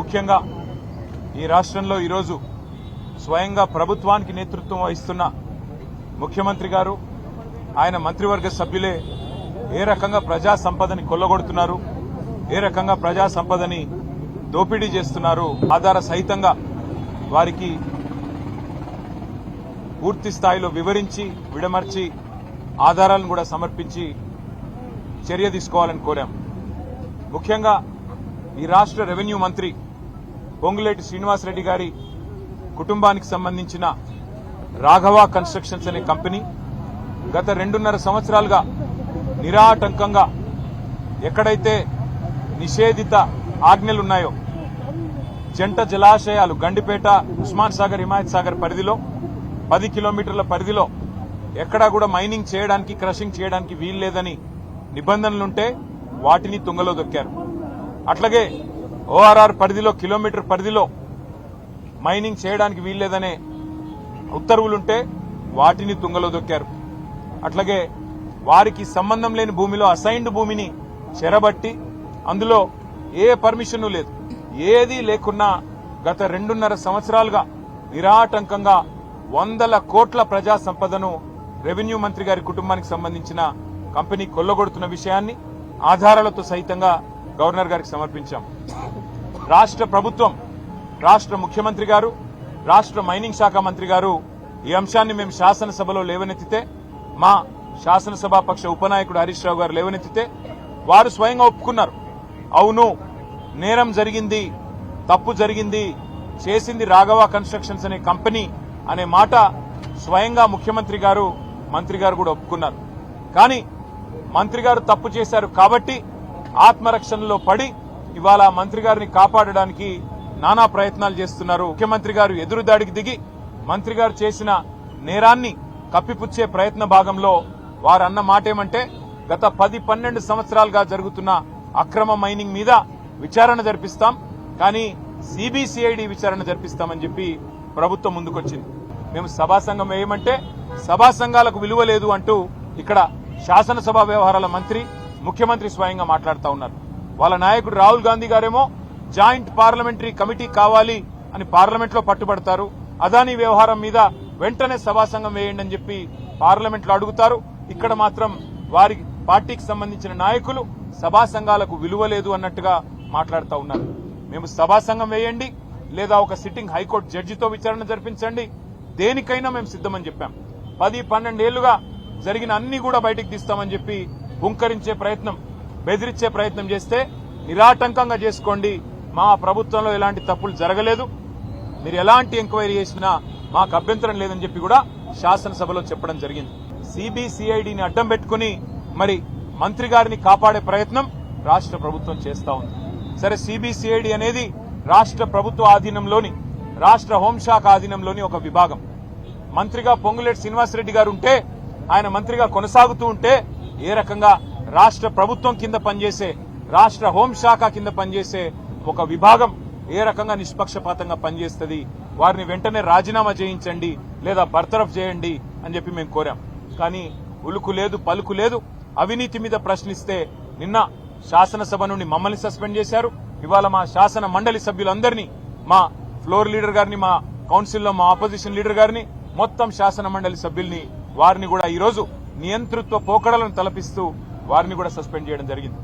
ముఖ్యంగా ఈ రాష్ట్రంలో ఈరోజు స్వయంగా ప్రభుత్వానికి నేతృత్వం వహిస్తున్న ముఖ్యమంత్రి గారు ఆయన మంత్రివర్గ సభ్యులే ఏ రకంగా ప్రజా సంపదని కొల్లగొడుతున్నారు, ఏ రకంగా ప్రజా సంపదని దోపిడీ చేస్తున్నారు ఆధార సహితంగా వారికి పూర్తి స్థాయిలో వివరించి విడమర్చి ఆధారాలను కూడా సమర్పించి చర్య తీసుకోవాలని కోరాం. ముఖ్యంగా ఈ రాష్ట్ర రెవెన్యూ మంత్రి పొంగులేటి శ్రీనివాసరెడ్డి గారి కుటుంబానికి సంబంధించిన రాఘవ కన్స్ట్రక్షన్స్ అనే కంపెనీ గత 2.5 సంవత్సరాలుగా నిరాటంకంగా ఎక్కడైతే నిషేధిత ఆజ్ఞలున్నాయో జంట జలాశయాలు గండిపేట, ఉస్మాన్ సాగర్, హిమాయత్ సాగర్ పరిధిలో 10 కిలోమీటర్ల పరిధిలో ఎక్కడా కూడా మైనింగ్ చేయడానికి, క్రషింగ్ చేయడానికి వీల్లేదని నిబంధనలుంటే వాటిని తుంగలో దొక్కారు. అట్లాగే ఓఆర్ఆర్ పరిధిలో కిలోమీటర్ పరిధిలో మైనింగ్ చేయడానికి వీల్లేదనే ఉత్తర్వులుంటే వాటిని తుంగలో దొక్కారు. అట్లాగే వారికి సంబంధం లేని భూమిలో అసైన్డ్ భూమిని చెరబట్టి అందులో ఏ పర్మిషన్ లేదు, ఏదీ లేకున్నా గత 2.5 సంవత్సరాలుగా నిరాటంకంగా 100 కోట్ల ప్రజా సంపదను రెవెన్యూ మంత్రి గారి కుటుంబానికి సంబంధించిన కంపెనీ కొల్లగొడుతున్న విషయాన్ని ఆధారాలతో సహితంగా గవర్నర్ గారికి సమర్పించాం. రాష్ట్ర ప్రభుత్వం, రాష్ట్ర ముఖ్యమంత్రి గారు, రాష్ట్ర మైనింగ్ శాఖ మంత్రి గారు ఈ అంశాన్ని మేము శాసనసభలో లేవనెత్తితే, మా శాసనసభాపక్ష ఉపనాయకుడు హరీష్ రావు గారు లేవనెత్తితే వారు స్వయంగా ఒప్పుకున్నారు. అవును, నేరం జరిగింది, తప్పు జరిగింది, చేసింది రాఘవ కన్స్ట్రక్షన్స్ అనే కంపెనీ అనే మాట స్వయంగా ముఖ్యమంత్రి గారు, మంత్రి గారు కూడా ఒప్పుకున్నారు. కానీ మంత్రి గారు తప్పు చేశారు కాబట్టి ఆత్మరక్షణలో పడి ఇవాళ మంత్రి గారిని కాపాడడానికి నానా ప్రయత్నాలు చేస్తున్నారు. ముఖ్యమంత్రి గారు ఎదురుదాడికి దిగి మంత్రి గారు చేసిన నేరాన్ని కప్పిపుచ్చే ప్రయత్న భాగంలో వారు అన్న మాట ఏమంటే, గత 10-12 సంవత్సరాలుగా జరుగుతున్న అక్రమ మైనింగ్ మీద విచారణ జరిపిస్తాం, కానీ సిబిసిఐడి విచారణ జరిపిస్తామని చెప్పి ప్రభుత్వం ముందుకొచ్చింది. మేము సభా సంఘం వేయమంటే సభా సంఘాలకు విలువ లేదు అంటూ ఇక్కడ శాసనసభ వ్యవహారాల మంత్రి, ముఖ్యమంత్రి స్వయంగా మాట్లాడుతూ ఉన్నారు. వాళ్ళ నాయకుడు రాహుల్ గాంధీ గారేమో జాయింట్ పార్లమెంటరీ కమిటీ కావాలి అని పార్లమెంట్ లో పట్టుబడతారు. అదానీ వ్యవహారం మీద వెంటనే సభా సంఘం వేయండి అని చెప్పి పార్లమెంట్ లో అడుగుతారు. ఇక్కడ మాత్రం వారి పార్టీకి సంబంధించిన నాయకులు సభా సంఘాలకు విలువ లేదు అన్నట్టుగా మాట్లాడుతూ ఉన్నారు. మేము సభా సంఘం వేయండి, లేదా ఒక సిట్టింగ్ హైకోర్టు జడ్జితో విచారణ జరిపించండి, దేనికైనా మేము సిద్దమని చెప్పాం. 10-12 ఏళ్లుగా జరిగిన అన్ని కూడా బయటికి తీస్తామని చెప్పి హుంకరించే ప్రయత్నం, బెదిరించే ప్రయత్నం చేస్తే నిరాటంకంగా చేసుకోండి, మా ప్రభుత్వంలో ఎలాంటి తప్పులు జరగలేదు, మీరు ఎలాంటి ఎంక్వైరీ చేసినా మాకు అభ్యంతరం లేదని చెప్పి కూడా శాసనసభలో చెప్పడం జరిగింది. సిబిసిఐడిని అడ్డం పెట్టుకుని మరి మంత్రి గారిని కాపాడే ప్రయత్నం రాష్ట్ర ప్రభుత్వం చేస్తా ఉంది. సరే, సిబిసిఐడి అనేది రాష్ట్ర ప్రభుత్వ ఆధీనంలోని, రాష్ట్ర హోంశాఖ ఆధీనంలోని ఒక విభాగం. మంత్రిగా పొంగులేటి శ్రీనివాసరెడ్డి గారు ఉంటే, ఆయన మంత్రిగా కొనసాగుతూ ఉంటే ఏ రకంగా రాష్ట్ర ప్రభుత్వం కింద పనిచేసే, రాష్ట్ర హోంశాఖ కింద పనిచేసే ఒక విభాగం ఏ రకంగా నిష్పక్షపాతంగా పనిచేస్తుంది, వారిని వెంటనే రాజీనామా చేయించండి లేదా బర్తరఫ్ చేయండి అని చెప్పి మేము కోరాం. కానీ ఉలుకు లేదు, పలుకు లేదు. అవినీతి మీద ప్రశ్నిస్తే నిన్న శాసనసభ నుండి మమ్మల్ని సస్పెండ్ చేశారు. ఇవాళ మా శాసన మండలి సభ్యులందరినీ, మా ఫ్లోర్ లీడర్ గారిని, మా కౌన్సిల్లో మా ఆపోజిషన్ లీడర్ గారిని, మొత్తం శాసన మండలి సభ్యుల్ని, వారిని కూడా ఈరోజు నియంతృత్వ పోకడలను తలపిస్తూ వారిని కూడా సస్పెండ్ చేయడం జరిగింది.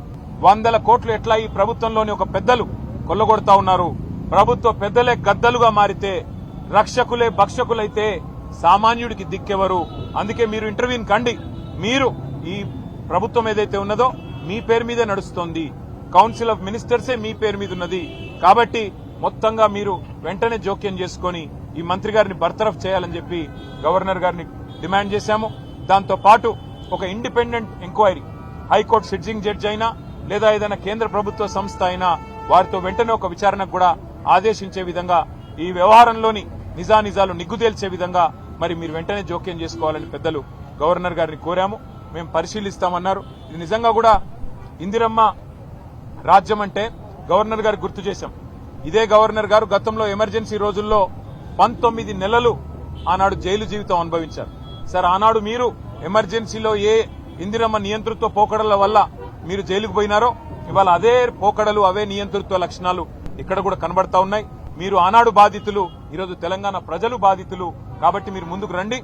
100 కోట్లు ఎట్లా ఈ ప్రభుత్వంలోని ఒక పెద్దలు కొల్లగొడతా ఉన్నారు. ప్రభుత్వ పెద్దలే గద్దలుగా మారితే, రక్షకులే భక్షకులైతే సామాన్యుడికి దిక్కెవరు? అందుకే మీరు ఇంటర్వ్యూని కండి. మీరు ఈ ప్రభుత్వం ఏదైతే ఉన్నదో మీ పేరు మీదే నడుస్తోంది, కౌన్సిల్ ఆఫ్ మినిస్టర్సే మీ పేరు మీద ఉన్నది. కాబట్టి మొత్తంగా మీరు వెంటనే జోక్యం చేసుకుని ఈ మంత్రి గారిని బర్తరఫ్ చేయాలని చెప్పి గవర్నర్ గారిని డిమాండ్ చేశాము. దాంతో పాటు ఒక independent enquiry, high court sitting judge అయినా లేదా ఏదైనా కేంద్ర ప్రభుత్వ సంస్థ అయినా వారితో వెంటనే ఒక విచారణకు కూడా ఆదేశించే విధంగా, ఈ వ్యవహారంలోని నిజానిజాలు నిగ్గుదేల్చే విధంగా మరి మీరు వెంటనే జోక్యం చేసుకోవాలని పెద్దలు గవర్నర్ గారిని కోరాము. మేము పరిశీలిస్తామన్నారు. ఇది నిజంగా కూడా ఇందిరమ్మ రాజ్యం అంటే గవర్నర్ గారికి గుర్తు చేశాం. ఇదే గవర్నర్ గారు గతంలో ఎమర్జెన్సీ రోజుల్లో 19 నెలలు ఆనాడు జైలు జీవితం అనుభవించారు. సార్, ఆనాడు మీరు ఎమర్జెన్సీలో ఏ ఇందిరమ్మ నియంతృత్వ పోకడల వల్ల మీరు జైలుకు పోయినారో, ఇవాళ అదే పోకడలు, అవే నియంతృత్వ లక్షణాలు ఇక్కడ కూడా కనబడతా ఉన్నాయి. మీరు ఆనాడు బాధితులు, ఈరోజు తెలంగాణ ప్రజలు బాధితులు. కాబట్టి మీరు ముందుకు రండి.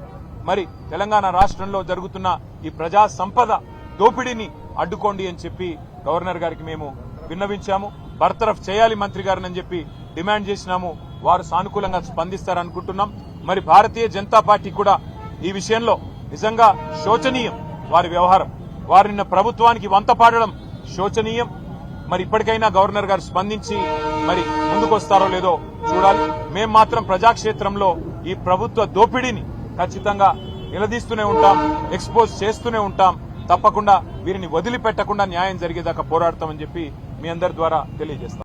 మరి తెలంగాణ రాష్ట్రంలో జరుగుతున్న ఈ ప్రజా సంపద దోపిడీని అడ్డుకోండి అని చెప్పి గవర్నర్ గారికి మేము విన్నవించాము. బర్తరఫ్ చేయాలి మంత్రి గారిని అని చెప్పి డిమాండ్ చేసినాము. వారు సానుకూలంగా స్పందిస్తారనుకుంటున్నాం. మరి భారతీయ జనతా పార్టీ కూడా ఈ విషయంలో నిజంగా శోచనీయం వారి వ్యవహారం. వారు నిన్న ప్రభుత్వానికి వంత పాడడం శోచనీయం. మరి ఇప్పటికైనా గవర్నర్ గారు స్పందించి మరి ముందుకొస్తారో లేదో చూడాలి. మేం మాత్రం ప్రజాక్షేత్రంలో ఈ ప్రభుత్వ దోపిడీని ఖచ్చితంగా నిలదీస్తూనే ఉంటాం, ఎక్స్పోజ్ చేస్తూనే ఉంటాం. తప్పకుండా వీరిని వదిలిపెట్టకుండా న్యాయం జరిగేదాకా పోరాడతామని చెప్పి మీ అందరి ద్వారా తెలియజేస్తాం.